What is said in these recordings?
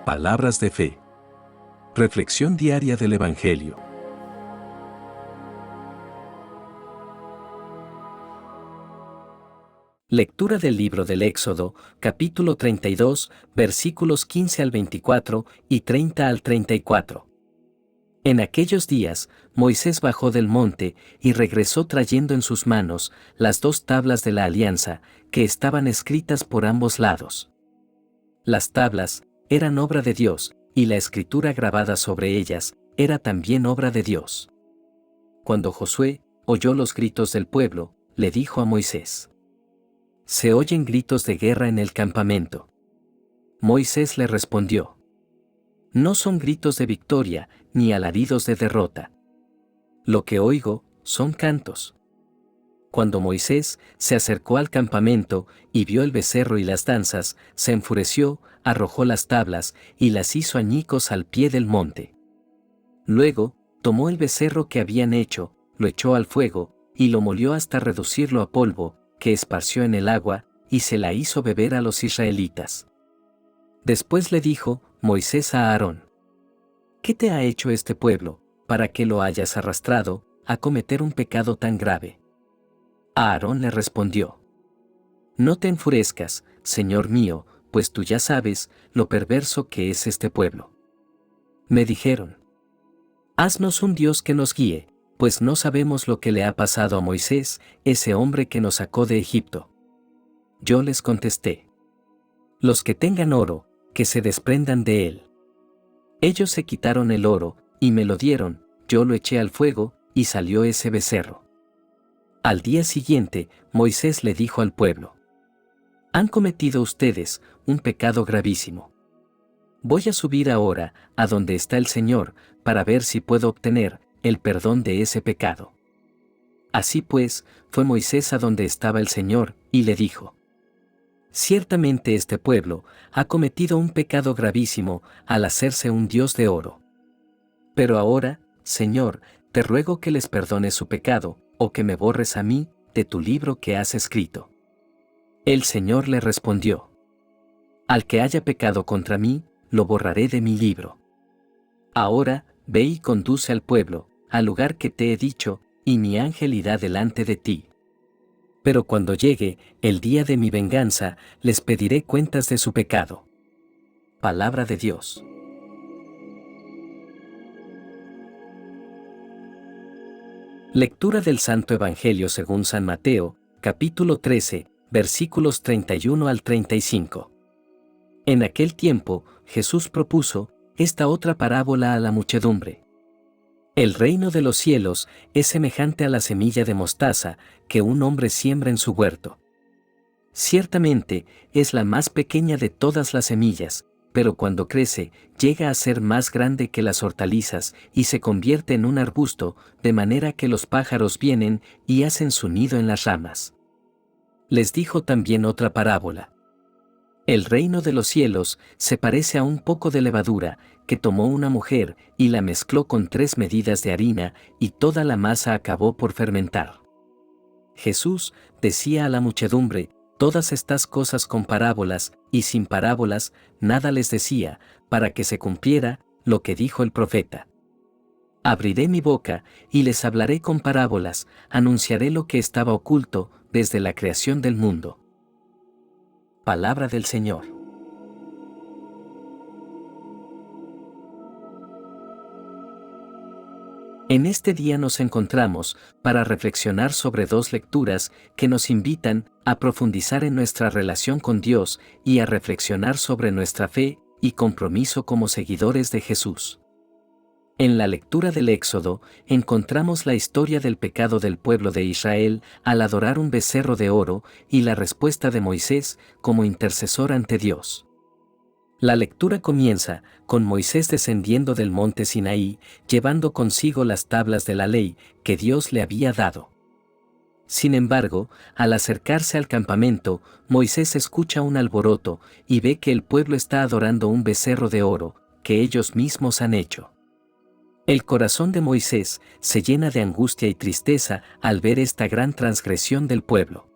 Palabras de fe. Reflexión diaria del Evangelio. Lectura del libro del Éxodo, capítulo 32, versículos 15 al 24 y 30 al 34. En aquellos días, Moisés bajó del monte y regresó trayendo en sus manos las 2 tablas de la alianza, que estaban escritas por ambos lados. Las tablas eran obra de Dios, y la escritura grabada sobre ellas era también obra de Dios. Cuando Josué oyó los gritos del pueblo, le dijo a Moisés: «Se oyen gritos de guerra en el campamento». Moisés le respondió: «No son gritos de victoria, ni alaridos de derrota. Lo que oigo son cantos». Cuando Moisés se acercó al campamento y vio el becerro y las danzas, se enfureció, arrojó las tablas y las hizo añicos al pie del monte. Luego, tomó el becerro que habían hecho, lo echó al fuego, y lo molió hasta reducirlo a polvo, que esparció en el agua, y se la hizo beber a los israelitas. Después le dijo Moisés a Aarón: «¿Qué te ha hecho este pueblo, para que lo hayas arrastrado a cometer un pecado tan grave?» Aarón le respondió: «No te enfurezcas, Señor mío, pues tú ya sabes lo perverso que es este pueblo». Me dijeron: «Haznos un Dios que nos guíe, pues no sabemos lo que le ha pasado a Moisés, ese hombre que nos sacó de Egipto». Yo les contesté: «Los que tengan oro, que se desprendan de él». Ellos se quitaron el oro, y me lo dieron, yo lo eché al fuego, y salió ese becerro. Al día siguiente, Moisés le dijo al pueblo: «Han cometido ustedes un pecado gravísimo. Voy a subir ahora a donde está el Señor, para ver si puedo obtener el perdón de ese pecado». Así pues, fue Moisés a donde estaba el Señor, y le dijo: «Ciertamente este pueblo ha cometido un pecado gravísimo al hacerse un Dios de oro. Pero ahora, Señor, te ruego que les perdones su pecado, o que me borres a mí de tu libro que has escrito». El Señor le respondió: «Al que haya pecado contra mí, lo borraré de mi libro. Ahora, ve y conduce al pueblo, al lugar que te he dicho, y mi ángel irá delante de ti. Pero cuando llegue el día de mi venganza, les pediré cuentas de su pecado». Palabra de Dios. Lectura del Santo Evangelio según San Mateo, capítulo 13, versículos 31 al 35. En aquel tiempo, Jesús propuso esta otra parábola a la muchedumbre: «El reino de los cielos es semejante a la semilla de mostaza que un hombre siembra en su huerto. Ciertamente, es la más pequeña de todas las semillas, pero cuando crece, llega a ser más grande que las hortalizas y se convierte en un arbusto, de manera que los pájaros vienen y hacen su nido en las ramas». Les dijo también otra parábola: «El reino de los cielos se parece a un poco de levadura, que tomó una mujer y la mezcló con 3 medidas de harina, y toda la masa acabó por fermentar». Jesús decía a la muchedumbre todas estas cosas con parábolas, y sin parábolas nada les decía, para que se cumpliera lo que dijo el profeta: «Abriré mi boca, y les hablaré con parábolas, anunciaré lo que estaba oculto desde la creación del mundo». Palabra del Señor. En este día nos encontramos para reflexionar sobre 2 lecturas que nos invitan a profundizar en nuestra relación con Dios y a reflexionar sobre nuestra fe y compromiso como seguidores de Jesús. En la lectura del Éxodo, encontramos la historia del pecado del pueblo de Israel al adorar un becerro de oro y la respuesta de Moisés como intercesor ante Dios. La lectura comienza con Moisés descendiendo del monte Sinaí, llevando consigo las tablas de la ley que Dios le había dado. Sin embargo, al acercarse al campamento, Moisés escucha un alboroto y ve que el pueblo está adorando un becerro de oro que ellos mismos han hecho. El corazón de Moisés se llena de angustia y tristeza al ver esta gran transgresión del pueblo.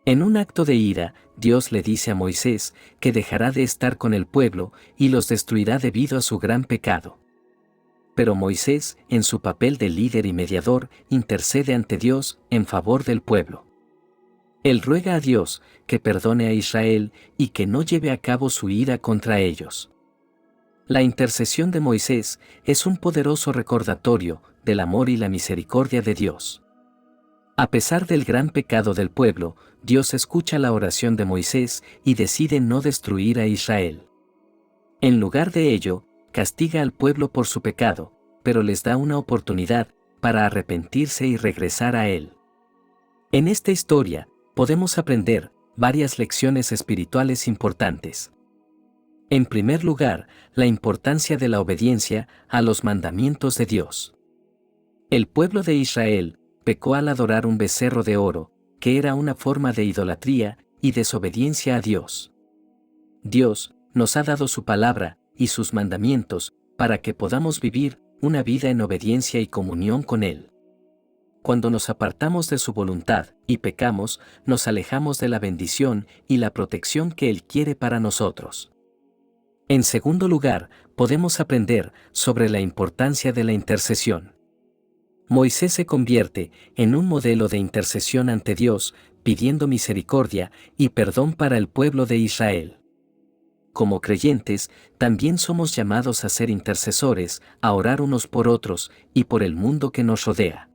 En un acto de ira, Dios le dice a Moisés que dejará de estar con el pueblo y los destruirá debido a su gran pecado. Pero Moisés, en su papel de líder y mediador, intercede ante Dios en favor del pueblo. Él ruega a Dios que perdone a Israel y que no lleve a cabo su ira contra ellos. La intercesión de Moisés es un poderoso recordatorio del amor y la misericordia de Dios. A pesar del gran pecado del pueblo, Dios escucha la oración de Moisés y decide no destruir a Israel. En lugar de ello, castiga al pueblo por su pecado, pero les da una oportunidad para arrepentirse y regresar a Él. En esta historia, podemos aprender varias lecciones espirituales importantes. En primer lugar, la importancia de la obediencia a los mandamientos de Dios. El pueblo de Israel pecó al adorar un becerro de oro, que era una forma de idolatría y desobediencia a Dios. Dios nos ha dado su palabra y sus mandamientos para que podamos vivir una vida en obediencia y comunión con Él. Cuando nos apartamos de su voluntad y pecamos, nos alejamos de la bendición y la protección que Él quiere para nosotros. En segundo lugar, podemos aprender sobre la importancia de la intercesión. Moisés se convierte en un modelo de intercesión ante Dios, pidiendo misericordia y perdón para el pueblo de Israel. Como creyentes, también somos llamados a ser intercesores, a orar unos por otros y por el mundo que nos rodea.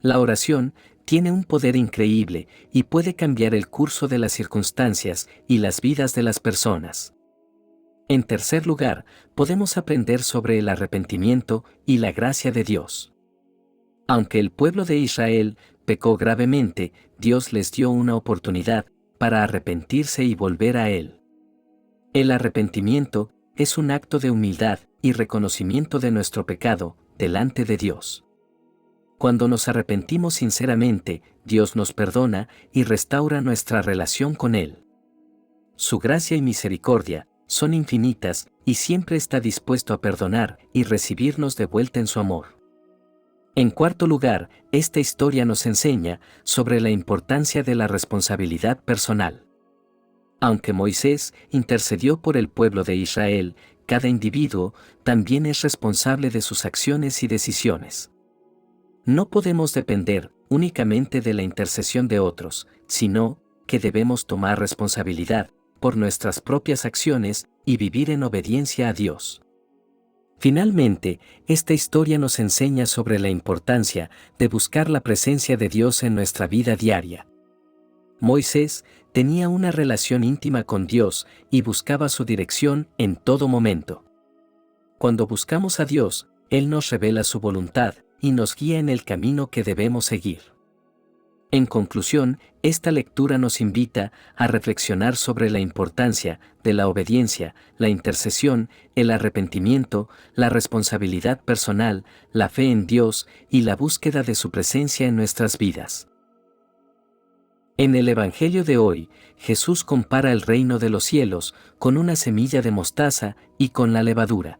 La oración tiene un poder increíble y puede cambiar el curso de las circunstancias y las vidas de las personas. En tercer lugar, podemos aprender sobre el arrepentimiento y la gracia de Dios. Aunque el pueblo de Israel pecó gravemente, Dios les dio una oportunidad para arrepentirse y volver a Él. El arrepentimiento es un acto de humildad y reconocimiento de nuestro pecado delante de Dios. Cuando nos arrepentimos sinceramente, Dios nos perdona y restaura nuestra relación con Él. Su gracia y misericordia son infinitas y siempre está dispuesto a perdonar y recibirnos de vuelta en su amor. En cuarto lugar, esta historia nos enseña sobre la importancia de la responsabilidad personal. Aunque Moisés intercedió por el pueblo de Israel, cada individuo también es responsable de sus acciones y decisiones. No podemos depender únicamente de la intercesión de otros, sino que debemos tomar responsabilidad por nuestras propias acciones y vivir en obediencia a Dios. Finalmente, esta historia nos enseña sobre la importancia de buscar la presencia de Dios en nuestra vida diaria. Moisés tenía una relación íntima con Dios y buscaba su dirección en todo momento. Cuando buscamos a Dios, Él nos revela su voluntad y nos guía en el camino que debemos seguir. En conclusión, esta lectura nos invita a reflexionar sobre la importancia de la obediencia, la intercesión, el arrepentimiento, la responsabilidad personal, la fe en Dios y la búsqueda de su presencia en nuestras vidas. En el Evangelio de hoy, Jesús compara el reino de los cielos con una semilla de mostaza y con la levadura.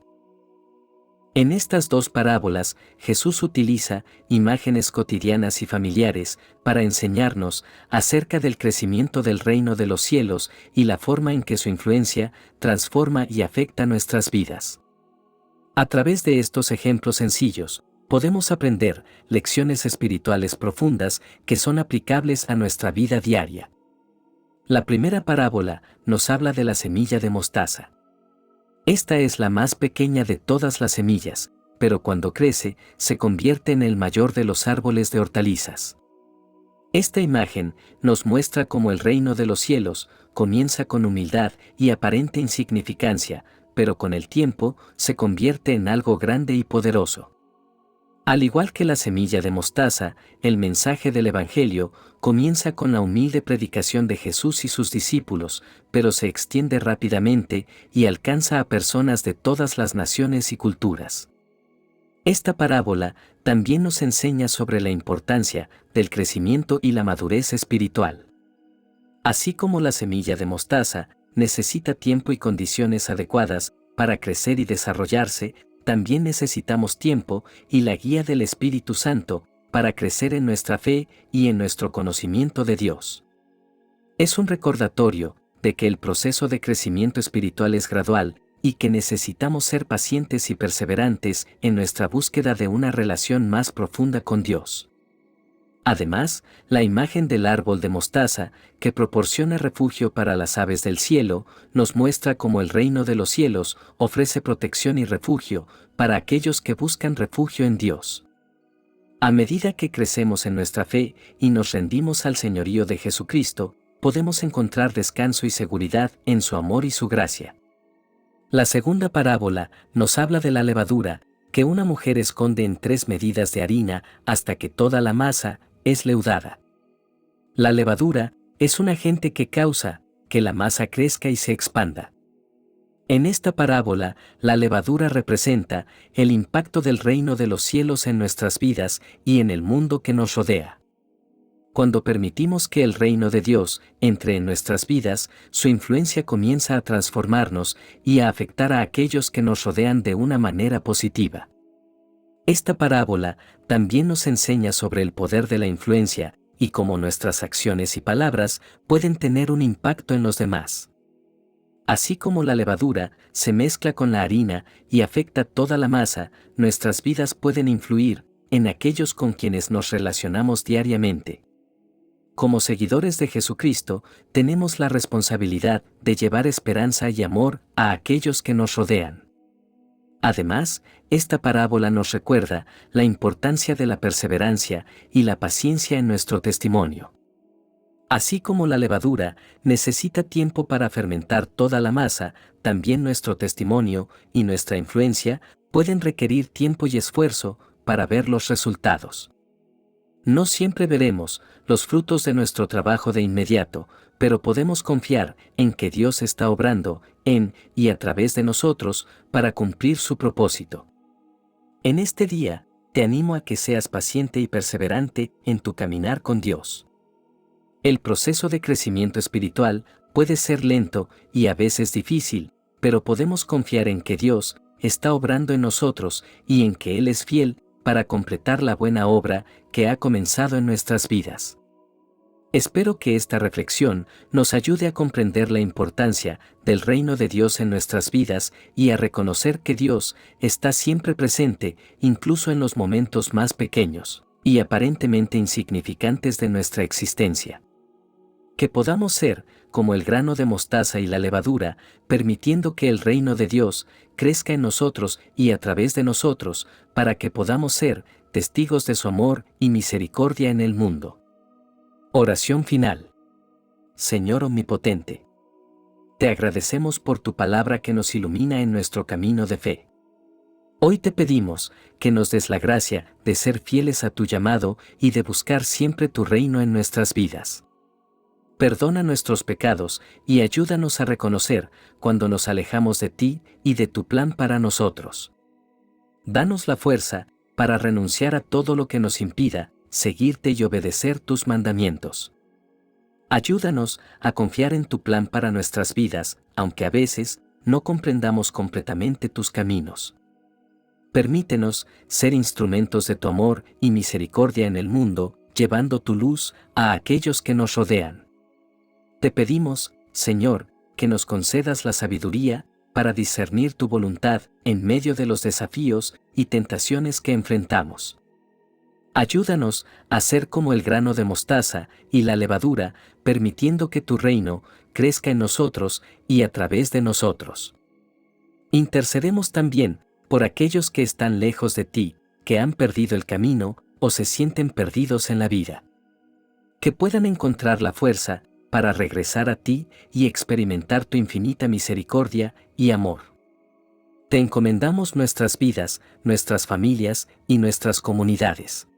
En estas dos parábolas, Jesús utiliza imágenes cotidianas y familiares para enseñarnos acerca del crecimiento del reino de los cielos y la forma en que su influencia transforma y afecta nuestras vidas. A través de estos ejemplos sencillos, podemos aprender lecciones espirituales profundas que son aplicables a nuestra vida diaria. La primera parábola nos habla de la semilla de mostaza. Esta es la más pequeña de todas las semillas, pero cuando crece, se convierte en el mayor de los árboles de hortalizas. Esta imagen nos muestra cómo el reino de los cielos comienza con humildad y aparente insignificancia, pero con el tiempo se convierte en algo grande y poderoso. Al igual que la semilla de mostaza, el mensaje del Evangelio comienza con la humilde predicación de Jesús y sus discípulos, pero se extiende rápidamente y alcanza a personas de todas las naciones y culturas. Esta parábola también nos enseña sobre la importancia del crecimiento y la madurez espiritual. Así como la semilla de mostaza necesita tiempo y condiciones adecuadas para crecer y desarrollarse, también necesitamos tiempo y la guía del Espíritu Santo para crecer en nuestra fe y en nuestro conocimiento de Dios. Es un recordatorio de que el proceso de crecimiento espiritual es gradual y que necesitamos ser pacientes y perseverantes en nuestra búsqueda de una relación más profunda con Dios. Además, la imagen del árbol de mostaza, que proporciona refugio para las aves del cielo, nos muestra cómo el reino de los cielos ofrece protección y refugio para aquellos que buscan refugio en Dios. A medida que crecemos en nuestra fe y nos rendimos al señorío de Jesucristo, podemos encontrar descanso y seguridad en su amor y su gracia. La segunda parábola nos habla de la levadura, que una mujer esconde en 3 medidas de harina hasta que toda la masa es leudada. La levadura es un agente que causa que la masa crezca y se expanda. En esta parábola, la levadura representa el impacto del reino de los cielos en nuestras vidas y en el mundo que nos rodea. Cuando permitimos que el reino de Dios entre en nuestras vidas, su influencia comienza a transformarnos y a afectar a aquellos que nos rodean de una manera positiva. Esta parábola también nos enseña sobre el poder de la influencia y cómo nuestras acciones y palabras pueden tener un impacto en los demás. Así como la levadura se mezcla con la harina y afecta toda la masa, nuestras vidas pueden influir en aquellos con quienes nos relacionamos diariamente. Como seguidores de Jesucristo, tenemos la responsabilidad de llevar esperanza y amor a aquellos que nos rodean. Además, esta parábola nos recuerda la importancia de la perseverancia y la paciencia en nuestro testimonio. Así como la levadura necesita tiempo para fermentar toda la masa, también nuestro testimonio y nuestra influencia pueden requerir tiempo y esfuerzo para ver los resultados. No siempre veremos los frutos de nuestro trabajo de inmediato, pero podemos confiar en que Dios está obrando en y a través de nosotros para cumplir su propósito. En este día, te animo a que seas paciente y perseverante en tu caminar con Dios. El proceso de crecimiento espiritual puede ser lento y a veces difícil, pero podemos confiar en que Dios está obrando en nosotros y en que Él es fiel para completar la buena obra que ha comenzado en nuestras vidas. Espero que esta reflexión nos ayude a comprender la importancia del reino de Dios en nuestras vidas y a reconocer que Dios está siempre presente, incluso en los momentos más pequeños y aparentemente insignificantes de nuestra existencia. Que podamos ser como el grano de mostaza y la levadura, permitiendo que el reino de Dios crezca en nosotros y a través de nosotros, para que podamos ser testigos de su amor y misericordia en el mundo. Oración final. Señor omnipotente, te agradecemos por tu palabra que nos ilumina en nuestro camino de fe. Hoy te pedimos que nos des la gracia de ser fieles a tu llamado y de buscar siempre tu reino en nuestras vidas. Perdona nuestros pecados y ayúdanos a reconocer cuando nos alejamos de ti y de tu plan para nosotros. Danos la fuerza para renunciar a todo lo que nos impida seguirte y obedecer tus mandamientos. Ayúdanos a confiar en tu plan para nuestras vidas, aunque a veces no comprendamos completamente tus caminos. Permítenos ser instrumentos de tu amor y misericordia en el mundo, llevando tu luz a aquellos que nos rodean. Te pedimos, Señor, que nos concedas la sabiduría para discernir tu voluntad en medio de los desafíos y tentaciones que enfrentamos. Ayúdanos a ser como el grano de mostaza y la levadura, permitiendo que tu reino crezca en nosotros y a través de nosotros. Intercedemos también por aquellos que están lejos de ti, que han perdido el camino o se sienten perdidos en la vida. Que puedan encontrar la fuerza para regresar a ti y experimentar tu infinita misericordia y amor. Te encomendamos nuestras vidas, nuestras familias y nuestras comunidades.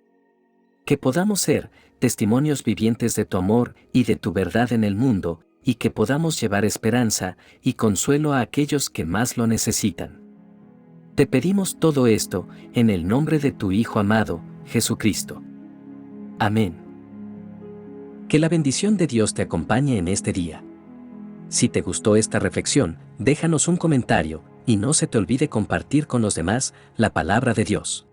Que podamos ser testimonios vivientes de tu amor y de tu verdad en el mundo, y que podamos llevar esperanza y consuelo a aquellos que más lo necesitan. Te pedimos todo esto en el nombre de tu Hijo amado, Jesucristo. Amén. Que la bendición de Dios te acompañe en este día. Si te gustó esta reflexión, déjanos un comentario y no se te olvide compartir con los demás la palabra de Dios.